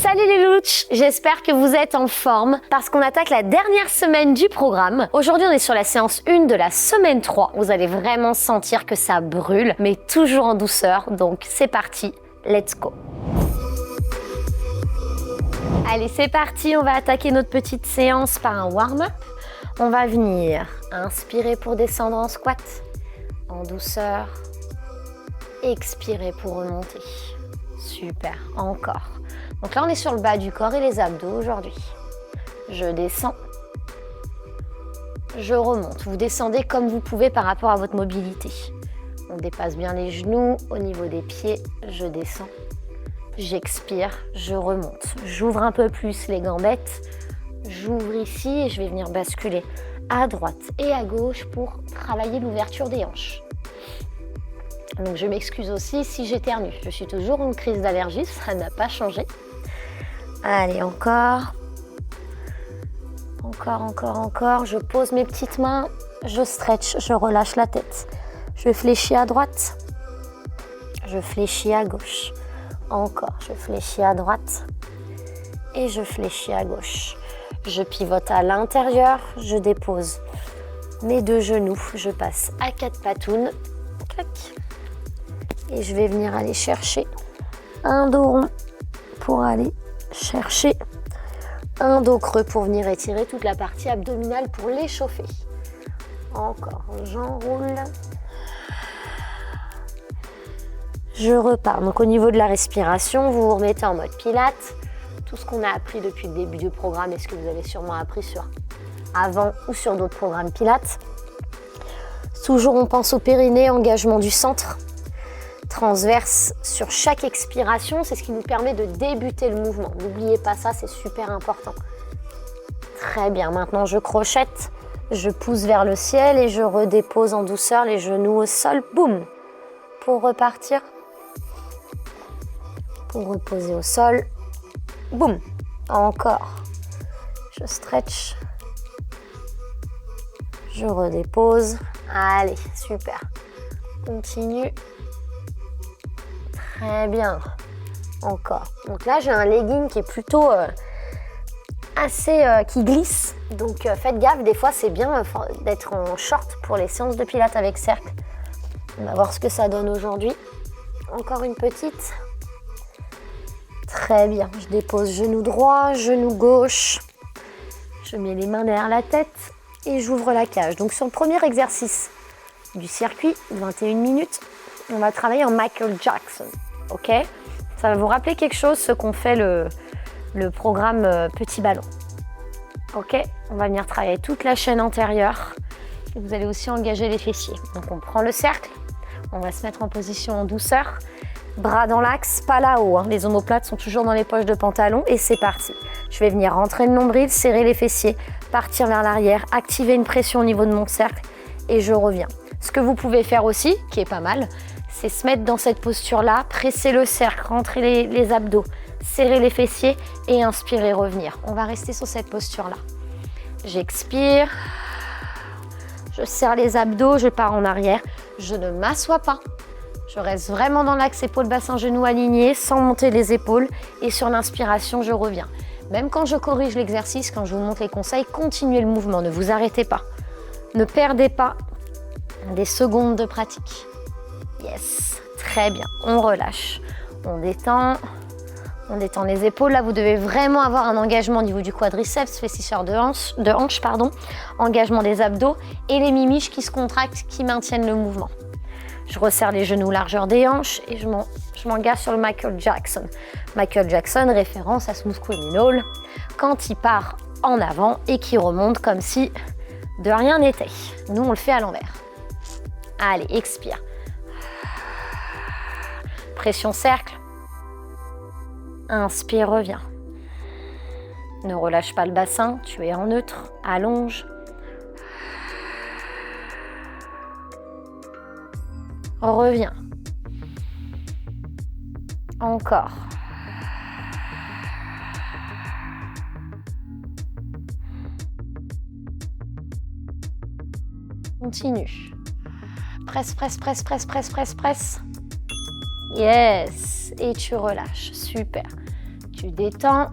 Salut les louches, j'espère que vous êtes en forme parce qu'on attaque la dernière semaine du programme. Aujourd'hui, on est sur la séance 1 de la semaine 3. Vous allez vraiment sentir que ça brûle, mais toujours en douceur. Donc c'est parti, let's go. Allez, c'est parti, on va attaquer notre petite séance par un warm-up. On va venir inspirer pour descendre en squat, en douceur. Expirer pour remonter. Super, encore. Donc là, on est sur le bas du corps et les abdos aujourd'hui. Je descends. Je remonte. Vous descendez comme vous pouvez par rapport à votre mobilité. On dépasse bien les genoux au niveau des pieds. Je descends. J'expire. Je remonte. J'ouvre un peu plus les gambettes. J'ouvre ici et je vais venir basculer à droite et à gauche pour travailler l'ouverture des hanches. Donc je m'excuse aussi si j'éternue. Je suis toujours en crise d'allergie, ça n'a pas changé. Allez, encore. Encore. Je pose mes petites mains, je stretch, je relâche la tête. Je fléchis à droite, je fléchis à gauche. Encore, je fléchis à droite et je fléchis à gauche. Je pivote à l'intérieur, je dépose mes deux genoux. Je passe à 4 patounes. Clac. Et je vais venir aller chercher un dos rond pour aller chercher un dos creux pour venir étirer toute la partie abdominale pour l'échauffer. Encore, j'enroule. Je repars. Donc au niveau de la respiration, vous vous remettez en mode pilates. Tout ce qu'on a appris depuis le début du programme et ce que vous avez sûrement appris sur avant ou sur d'autres programmes pilates. Toujours on pense au périnée, engagement du centre. Transverse sur chaque expiration, c'est ce qui nous permet de débuter le mouvement. N'oubliez pas ça, c'est super important. Très bien, maintenant je crochette, je pousse vers le ciel et je redépose en douceur les genoux au sol. Boum! Pour repartir. Pour reposer au sol. Boum! Encore. Je stretch. Je redépose. Allez, super. Continue. Très bien. Encore. Donc là, j'ai un legging qui est plutôt qui glisse. Donc faites gaffe, des fois, c'est bien d'être en short pour les séances de pilates avec cercle. On va voir ce que ça donne aujourd'hui. Encore une petite. Très bien. Je dépose genou droit, genou gauche. Je mets les mains derrière la tête et j'ouvre la cage. Donc sur le premier exercice du circuit, 21 minutes, on va travailler en Michael Jackson. Ok, ça va vous rappeler quelque chose, ce qu'on fait le programme petit ballon. Ok, on va venir travailler toute la chaîne antérieure et vous allez aussi engager les fessiers. Donc on prend le cercle, on va se mettre en position en douceur, bras dans l'axe, pas là-haut, hein. Les omoplates sont toujours dans les poches de pantalon et c'est parti. Je vais venir rentrer le nombril, serrer les fessiers, partir vers l'arrière, activer une pression au niveau de mon cercle et je reviens. Ce que vous pouvez faire aussi, qui est pas mal, c'est se mettre dans cette posture-là, presser le cercle, rentrer les abdos, serrer les fessiers et inspirer, revenir. On va rester sur cette posture-là. J'expire, je serre les abdos, je pars en arrière, je ne m'assois pas. Je reste vraiment dans l'axe épaule-bassin-genou aligné, sans monter les épaules et sur l'inspiration, je reviens. Même quand je corrige l'exercice, quand je vous montre les conseils, continuez le mouvement, ne vous arrêtez pas. Ne perdez pas des secondes de pratique. Yes, très bien, on relâche, on détend les épaules. Là, vous devez vraiment avoir un engagement au niveau du quadriceps, fléchisseur de hanche, engagement des abdos et les mimiches qui se contractent, qui maintiennent le mouvement. Je resserre les genoux largeur des hanches et je m'engage sur le Michael Jackson. Michael Jackson, référence à Smooth Criminal, quand il part en avant et qu'il remonte comme si de rien n'était. Nous, on le fait à l'envers. Allez, expire. Pression cercle. Inspire, reviens. Ne relâche pas le bassin, tu es en neutre. Allonge. Reviens. Encore. Continue. Presse, presse, presse, presse, presse, presse, presse. Yes. Et tu relâches. Super. Tu détends.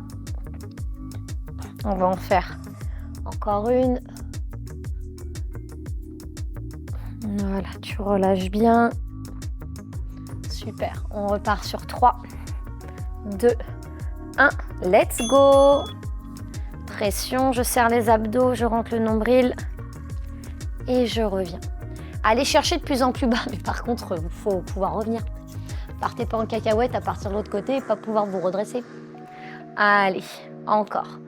On va en faire encore une. Voilà, tu relâches bien. Super, on repart sur 3, 2, 1. Let's go. Pression, je serre les abdos, je rentre le nombril et je reviens. Allez chercher de plus en plus bas, mais par contre, il faut pouvoir revenir. Partez pas en cacahuète à partir de l'autre côté et pas pouvoir vous redresser. Allez, encore.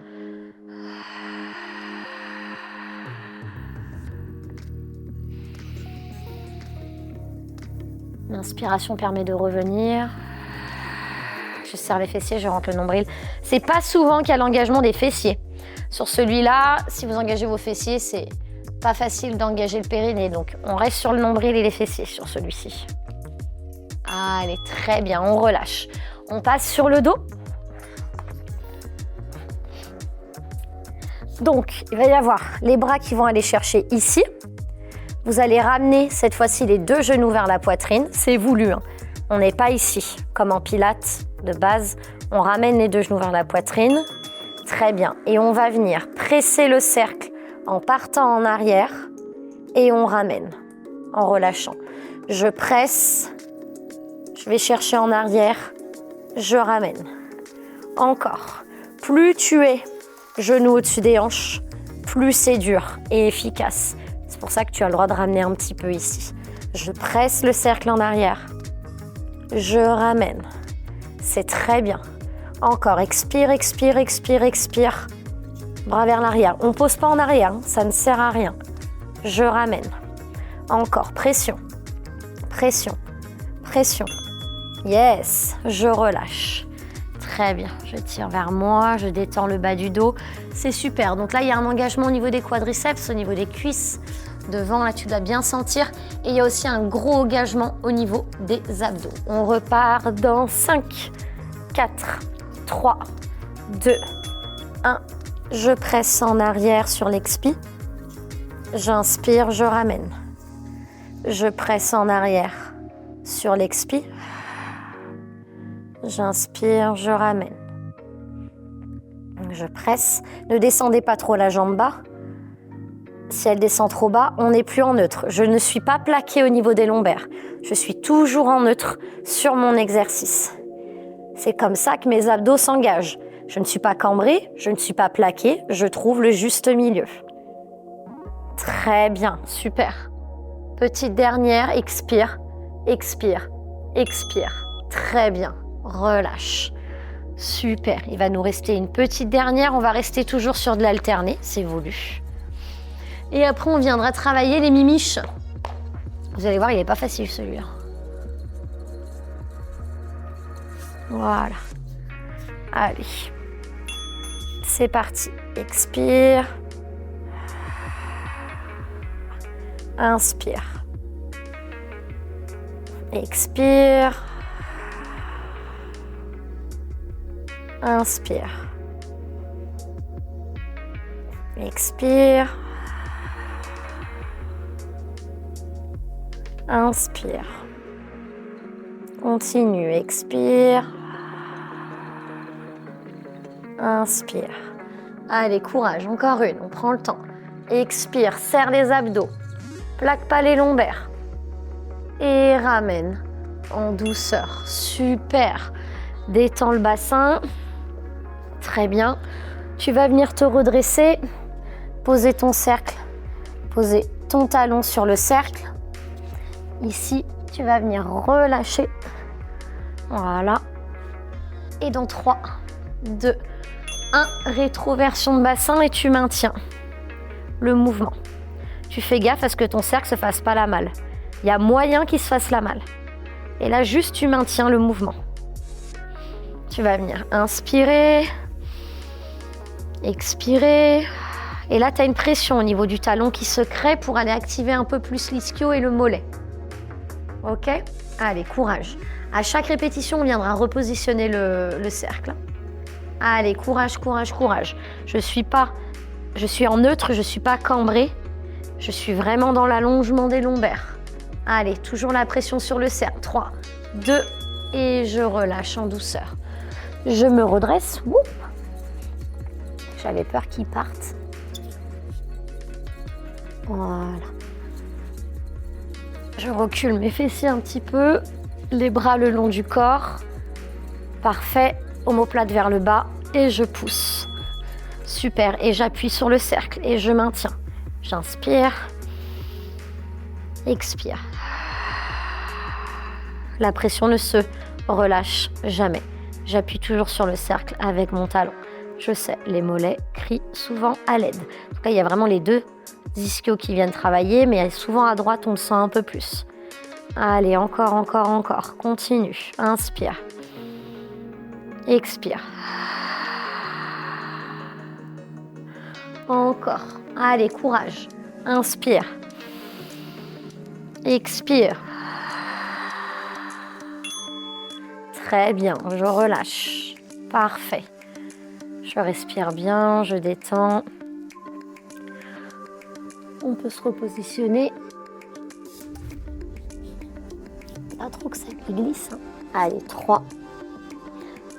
L'inspiration permet de revenir. Je serre les fessiers, je rentre le nombril. C'est pas souvent qu'il y a l'engagement des fessiers. Sur celui-là, si vous engagez vos fessiers, c'est pas facile d'engager le périnée. Donc, on reste sur le nombril et les fessiers sur celui-ci. Allez, très bien, on relâche. On passe sur le dos. Donc, il va y avoir les bras qui vont aller chercher ici. Vous allez ramener cette fois-ci les 2 genoux vers la poitrine. C'est voulu, hein. On n'est pas ici, comme en pilates de base. On ramène les 2 genoux vers la poitrine. Très bien. Et on va venir presser le cercle en partant en arrière et on ramène en relâchant. Je presse, je vais chercher en arrière, je ramène. Encore. Plus tu es genou au-dessus des hanches, plus c'est dur et efficace. C'est pour ça que tu as le droit de ramener un petit peu ici. Je presse le cercle en arrière, je ramène. C'est très bien. Encore, expire, expire, expire, expire. Bras vers l'arrière. On ne pose pas en arrière, hein, ça ne sert à rien. Je ramène. Encore, pression, pression, pression. Yes, je relâche. Très bien, je tire vers moi, je détends le bas du dos. C'est super. Donc là, il y a un engagement au niveau des quadriceps, au niveau des cuisses. Devant, là, tu dois bien sentir. Et il y a aussi un gros engagement au niveau des abdos. On repart dans 5, 4, 3, 2, 1. Je presse en arrière sur l'expi. J'inspire, je ramène. Je presse en arrière sur l'expi. J'inspire, je ramène. Je presse. Ne descendez pas trop la jambe bas. Si elle descend trop bas, on n'est plus en neutre. Je ne suis pas plaquée au niveau des lombaires. Je suis toujours en neutre sur mon exercice. C'est comme ça que mes abdos s'engagent. Je ne suis pas cambrée, je ne suis pas plaquée, je trouve le juste milieu. Très bien, super. Petite dernière, expire, expire, expire. Très bien, relâche. Super, il va nous rester une petite dernière. On va rester toujours sur de l'alterné, c'est voulu. Et après, on viendra travailler les mimiches. Vous allez voir, il n'est pas facile celui-là. Voilà. Allez. C'est parti. Expire. Inspire. Expire. Inspire. Expire. Inspire. Continue. Expire. Inspire. Allez, courage. Encore une. On prend le temps. Expire. Serre les abdos. Plaque pas les lombaires. Et ramène en douceur. Super. Détends le bassin. Très bien. Tu vas venir te redresser. Poser ton cercle. Poser ton talon sur le cercle. Ici, tu vas venir relâcher. Voilà. Et dans 3, 2, 1, rétroversion de bassin et tu maintiens le mouvement. Tu fais gaffe à ce que ton cercle ne se fasse pas la malle. Il y a moyen qu'il se fasse la malle. Et là, juste, tu maintiens le mouvement. Tu vas venir inspirer, expirer. Et là, tu as une pression au niveau du talon qui se crée pour aller activer un peu plus l'ischio et le mollet. Ok? Allez, courage. À chaque répétition, on viendra repositionner le cercle. Allez, courage, courage, courage. Je suis en neutre, je ne suis pas cambrée. Je suis vraiment dans l'allongement des lombaires. Allez, toujours la pression sur le cercle. 3, 2, et je relâche en douceur. Je me redresse. Oup. J'avais peur qu'ils partent. Voilà. Je recule mes fessiers un petit peu. Les bras le long du corps. Parfait. Omoplate vers le bas. Et je pousse. Super. Et j'appuie sur le cercle. Et je maintiens. J'inspire. Expire. La pression ne se relâche jamais. J'appuie toujours sur le cercle avec mon talon. Je sais, les mollets crient souvent à l'aide. En tout cas, il y a vraiment les deux ischios qui viennent travailler, mais souvent à droite, on le sent un peu plus. Allez, encore, encore, encore. Continue. Inspire. Expire. Encore. Allez, courage. Inspire. Expire. Très bien, je relâche. Parfait. Je respire bien, je détends. On peut se repositionner. Pas trop que ça glisse. Allez, 3,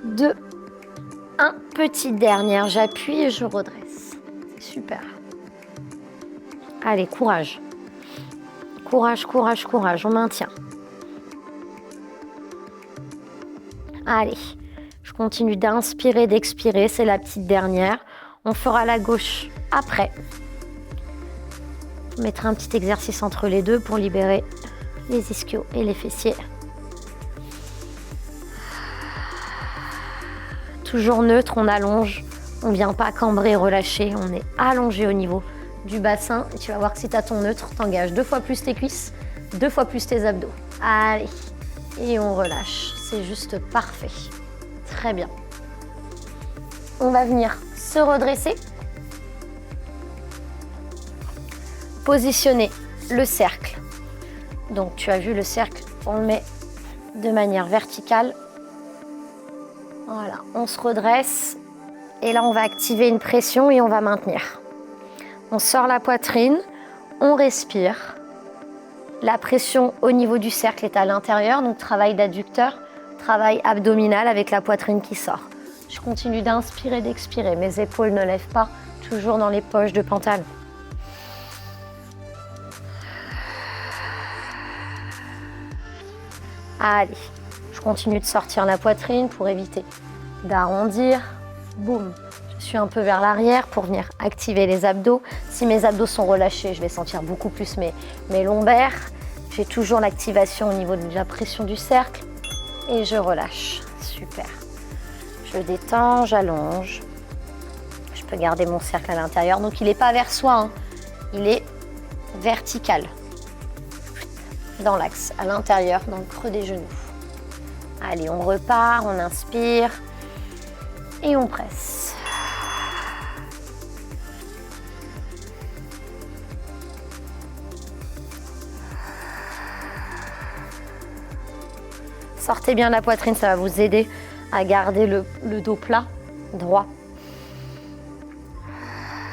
2, 1. Petite dernière, j'appuie et je redresse. C'est super. Allez, courage. Courage, courage, courage, on maintient. Allez, je continue d'inspirer, d'expirer, c'est la petite dernière. On fera la gauche après. On mettra un petit exercice entre les deux pour libérer les ischios et les fessiers. Toujours neutre, on allonge. On ne vient pas cambrer, relâcher. On est allongé au niveau du bassin. Et tu vas voir que si tu as ton neutre, tu engages 2 fois plus tes cuisses, 2 fois plus tes abdos. Allez, et on relâche. C'est juste parfait. Très bien. On va venir se redresser. Positionner le cercle. Donc tu as vu le cercle, on le met de manière verticale. Voilà, on se redresse. Et là, on va activer une pression et on va maintenir. On sort la poitrine, on respire. La pression au niveau du cercle est à l'intérieur, donc travail d'adducteur, travail abdominal avec la poitrine qui sort. Je continue d'inspirer, d'expirer. Mes épaules ne lèvent pas, toujours dans les poches de pantalon. Allez, je continue de sortir la poitrine pour éviter d'arrondir. Boum. Je suis un peu vers l'arrière pour venir activer les abdos. Si mes abdos sont relâchés, je vais sentir beaucoup plus mes lombaires. J'ai toujours l'activation au niveau de la pression du cercle. Et je relâche. Super. Je détends, j'allonge. Je peux garder mon cercle à l'intérieur. Donc il n'est pas vers soi, hein. Il est vertical. Dans l'axe, à l'intérieur, dans le creux des genoux. Allez, on repart, on inspire. Et on presse. Sortez bien la poitrine, ça va vous aider à garder le dos plat, droit.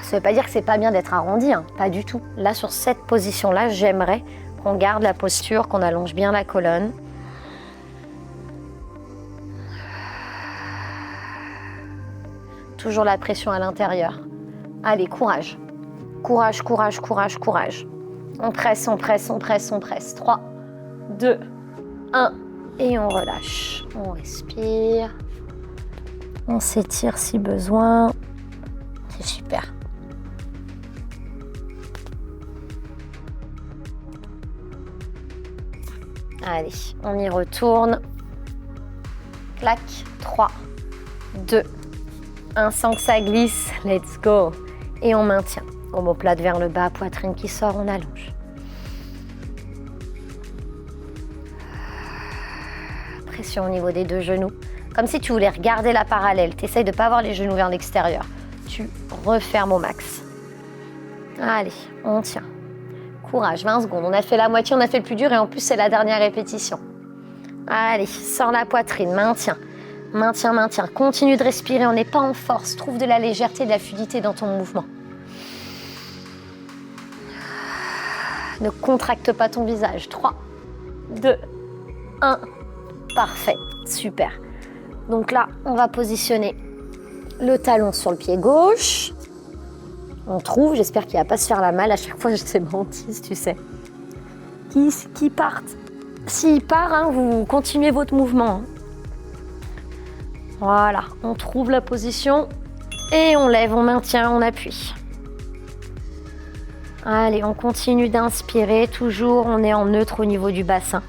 Ça ne veut pas dire que c'est pas bien d'être arrondi, hein, pas du tout. Là, sur cette position-là, j'aimerais qu'on garde la posture, qu'on allonge bien la colonne. Toujours la pression à l'intérieur. Allez, courage. Courage, courage, courage, courage. On presse, on presse, on presse, on presse. 3, 2, 1. Et on relâche. On respire. On s'étire si besoin. C'est super. Allez, on y retourne. Clac. 3, 2, 1. Sans que ça glisse. Let's go. Et on maintient. Omoplate vers le bas, poitrine qui sort, on allonge. Pression au niveau des 2 genoux. Comme si tu voulais regarder la parallèle. Tu essayes de ne pas avoir les genoux vers l'extérieur. Tu refermes au max. Allez, on tient. Courage, 20 secondes. On a fait la moitié, on a fait le plus dur et en plus, c'est la dernière répétition. Allez, sors la poitrine, maintiens. Maintiens, maintiens. Continue de respirer, on n'est pas en force. Trouve de la légèreté, de la fluidité dans ton mouvement. Ne contracte pas ton visage. 3, 2, 1. Parfait, super. Donc là, on va positionner le talon sur le pied gauche. On trouve, j'espère qu'il ne va pas se faire la malle. À chaque fois, je sais mentir, tu sais. Qui partent. S'il part, hein, vous continuez votre mouvement. Voilà, on trouve la position et on lève, on maintient, on appuie. Allez, on continue d'inspirer. Toujours, on est en neutre au niveau du bassin.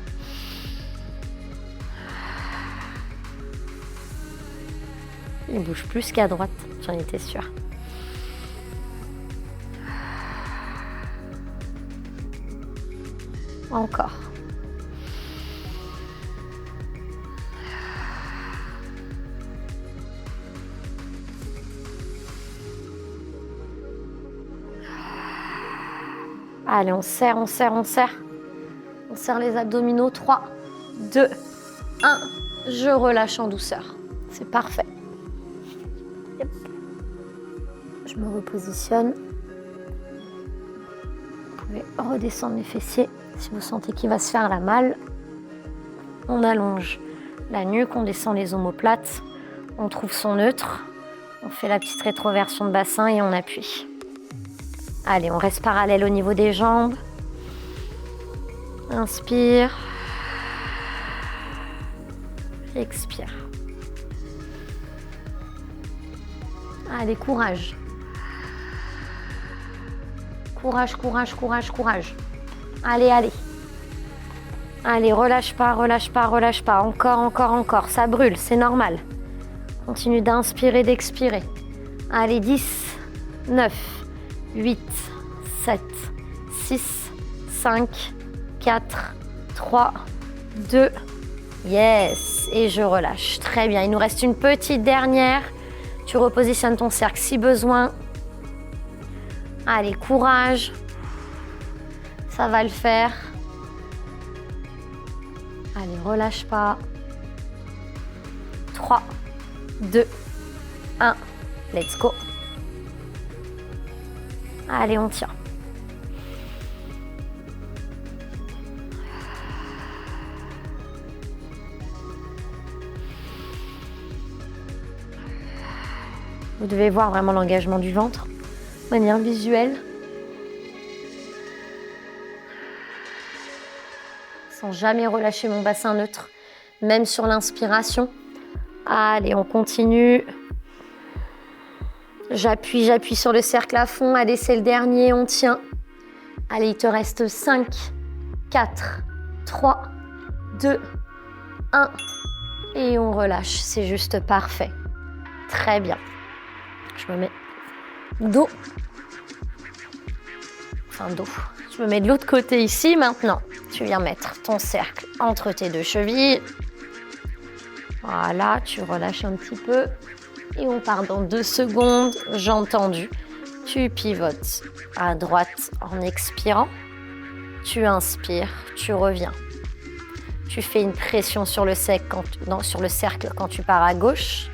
Il bouge plus qu'à droite, j'en étais sûre. Encore. Allez, on serre, on serre, on serre. On serre les abdominaux. 3, 2, 1. Je relâche en douceur. C'est parfait. Yep. Je me repositionne. Vous pouvez redescendre les fessiers si vous sentez qu'il va se faire la malle. On allonge la nuque, on descend les omoplates. On trouve son neutre. On fait la petite rétroversion de bassin et on appuie. Allez, on reste parallèle au niveau des jambes. Inspire. Expire. Allez, courage. Courage, courage, courage, courage. Allez, allez. Allez, relâche pas, relâche pas, relâche pas. Encore, encore, encore. Ça brûle, c'est normal. Continue d'inspirer, d'expirer. Allez, 10, 9, 8, 7, 6, 5, 4, 3, 2, yes. Et je relâche. Très bien. Il nous reste une petite dernière. Tu repositionnes ton cercle si besoin. Allez, courage. Ça va le faire. Allez, relâche pas. 3, 2, 1. Let's go. Allez, on tient. Vous devez voir vraiment l'engagement du ventre de manière visuelle. Sans jamais relâcher mon bassin neutre, même sur l'inspiration. Allez, on continue. J'appuie sur le cercle à fond. Allez, c'est le dernier, on tient. Allez, il te reste 5, 4, 3, 2, 1. Et on relâche, c'est juste parfait. Très bien. Je me mets dos. Enfin, dos. Je me mets de l'autre côté ici. Maintenant, tu viens mettre ton cercle entre tes deux chevilles. Voilà, tu relâches un petit peu. Et on part dans 2 secondes. Jambes tendues. Tu pivotes à droite en expirant. Tu inspires, tu reviens. Tu fais une pression sur le cercle quand tu pars à gauche.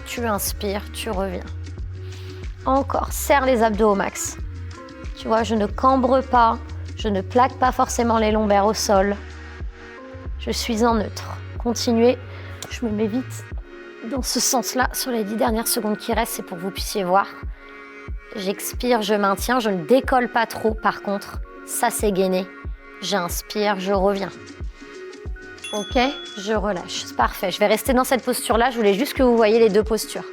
Tu inspires, tu reviens. Encore, serre les abdos au max. Tu vois, je ne cambre pas, je ne plaque pas forcément les lombaires au sol. Je suis en neutre. Continuez, je me mets vite dans ce sens-là sur les 10 dernières secondes qui restent, c'est pour que vous puissiez voir. J'expire, je maintiens, je ne décolle pas trop par contre. Ça, c'est gainé. J'inspire, je reviens. Ok, je relâche. C'est parfait. Je vais rester dans cette posture-là. Je voulais juste que vous voyez les 2 postures.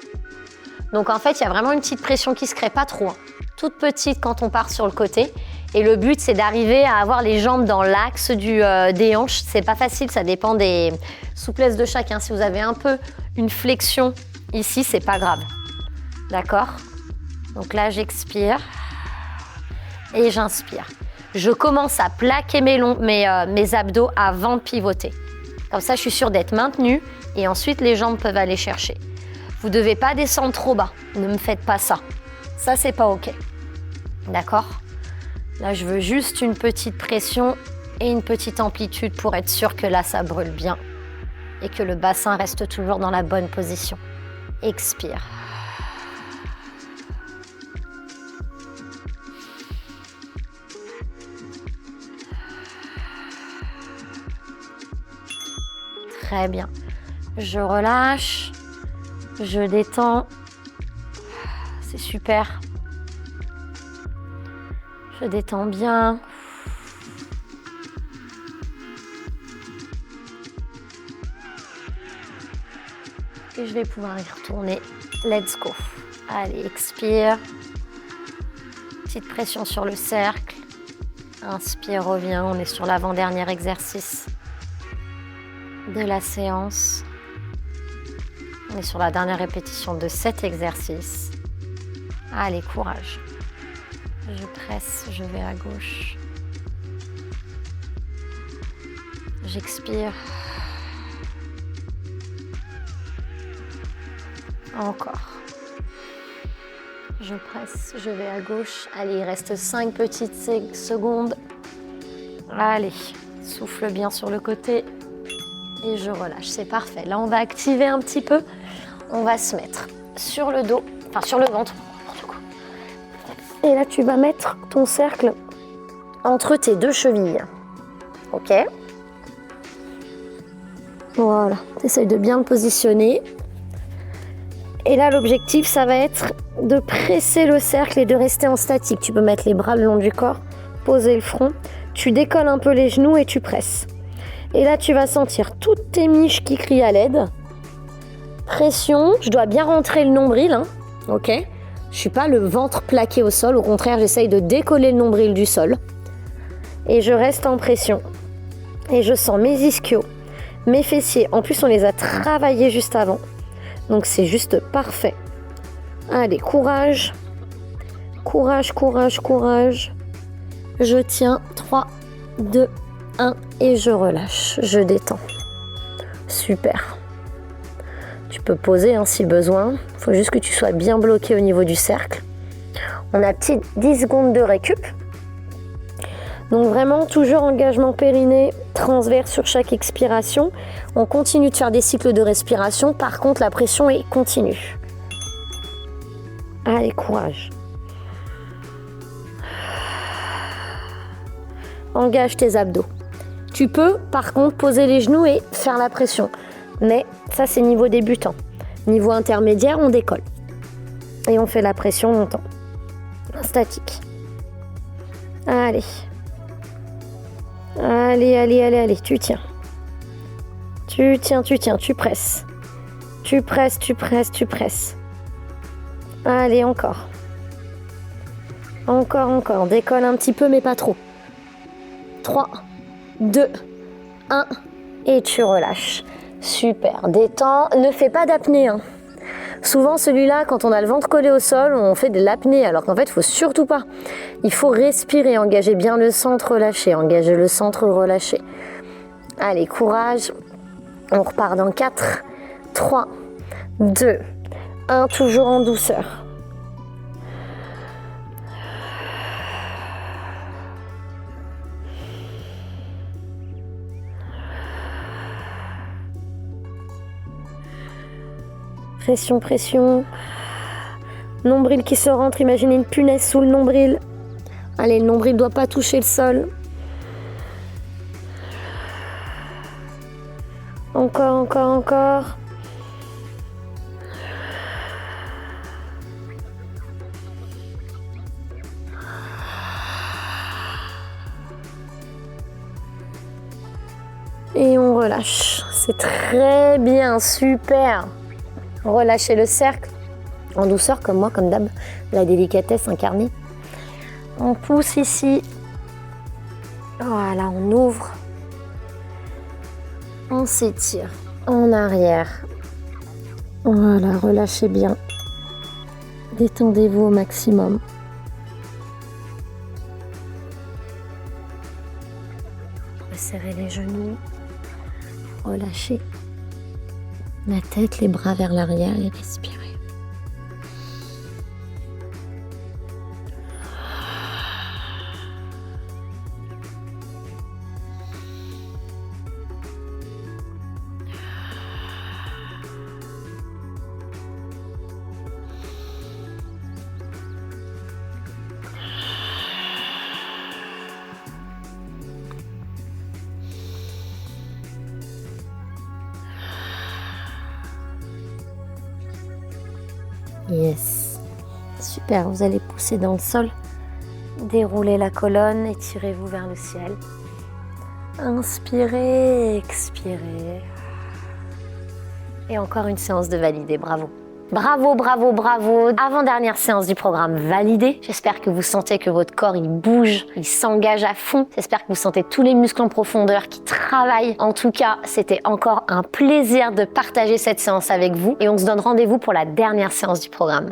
Donc en fait, il y a vraiment une petite pression qui se crée, pas trop. Toute petite quand on part sur le côté. Et le but, c'est d'arriver à avoir les jambes dans l'axe des hanches. C'est pas facile, ça dépend des souplesses de chacun. Si vous avez un peu une flexion ici, c'est pas grave. D'accord? Donc là, j'expire et j'inspire. Je commence à plaquer mes abdos avant de pivoter. Comme ça, je suis sûre d'être maintenue et ensuite, les jambes peuvent aller chercher. Vous ne devez pas descendre trop bas. Ne me faites pas ça. Ça, c'est pas OK. D'accord? Là, je veux juste une petite pression et une petite amplitude pour être sûre que là, ça brûle bien et que le bassin reste toujours dans la bonne position. Expire. Très bien. Je relâche. Je détends. C'est super. Je détends bien. Et je vais pouvoir y retourner. Let's go. Allez, expire. Petite pression sur le cercle. Inspire, reviens. On est sur l'avant-dernier exercice de la séance. On est sur la dernière répétition de cet exercice. Allez, courage. Je presse, je vais à gauche. J'expire. Encore. Je presse, je vais à gauche. Allez, il reste 5 petites secondes. Allez, souffle bien sur le côté. Et je relâche, c'est parfait. Là, on va activer un petit peu. On va se mettre sur le dos, enfin sur le ventre. Et là, tu vas mettre ton cercle entre tes 2 chevilles. Ok? Voilà, essaye de bien le positionner. Et là, l'objectif, ça va être de presser le cercle et de rester en statique. Tu peux mettre les bras le long du corps, poser le front. Tu décolles un peu les genoux et tu presses. Et là, tu vas sentir toutes tes miches qui crient à l'aide. Pression, je dois bien rentrer le nombril, hein, ok? Je ne suis pas le ventre plaqué au sol, au contraire, j'essaye de décoller le nombril du sol. Et je reste en pression. Et je sens mes ischios, mes fessiers. En plus, on les a travaillés juste avant. Donc, c'est juste parfait. Allez, courage. Courage, courage, courage. Je tiens. 3, 2, 1 et je relâche. Je détends. Super. Tu peux poser hein, si besoin. Il faut juste que tu sois bien bloqué au niveau du cercle. On a 10 secondes de récup. Donc vraiment, toujours engagement périnée transverse sur chaque expiration. On continue de faire des cycles de respiration. Par contre, la pression est continue. Allez, courage. Engage tes abdos. Tu peux, par contre, poser les genoux et faire la pression. Mais ça, c'est niveau débutant. Niveau intermédiaire, on décolle. Et on fait la pression longtemps. Statique. Allez. Allez, allez, allez, allez. Tu tiens. Tu tiens, tu tiens. Tu presses. Tu presses, tu presses, tu presses. Allez, encore. Encore, encore. Décolle un petit peu, mais pas trop. 3, 2, 1. Et tu relâches. Super. Détends. Ne fais pas d'apnée. Hein. Souvent, celui-là, quand on a le ventre collé au sol, on fait de l'apnée. Alors qu'en fait, il ne faut surtout pas. Il faut respirer. Engager bien le centre, relâcher. Engager le centre, relâcher. Allez, courage. On repart dans 4, 3, 2, 1. Toujours en douceur. Pression, pression. Nombril qui se rentre. Imaginez une punaise sous le nombril. Allez, le nombril ne doit pas toucher le sol. Encore, encore, encore. Et on relâche. C'est très bien, super. Relâchez le cercle en douceur comme moi, comme d'hab, la délicatesse incarnée. On pousse ici. Voilà, on ouvre. On s'étire en arrière. Voilà, relâchez bien. Détendez-vous au maximum. Serrez les genoux. Relâchez la tête, les bras vers l'arrière et respirez. Yes. Super, vous allez pousser dans le sol. Déroulez la colonne, étirez-vous vers le ciel. Inspirez, expirez. Et encore une séance de validé, bravo. Bravo, bravo, bravo. Avant-dernière séance du programme validé. J'espère que vous sentez que votre corps, il bouge, il s'engage à fond. J'espère que vous sentez tous les muscles en profondeur qui travaillent. En tout cas, c'était encore un plaisir de partager cette séance avec vous. Et on se donne rendez-vous pour la dernière séance du programme.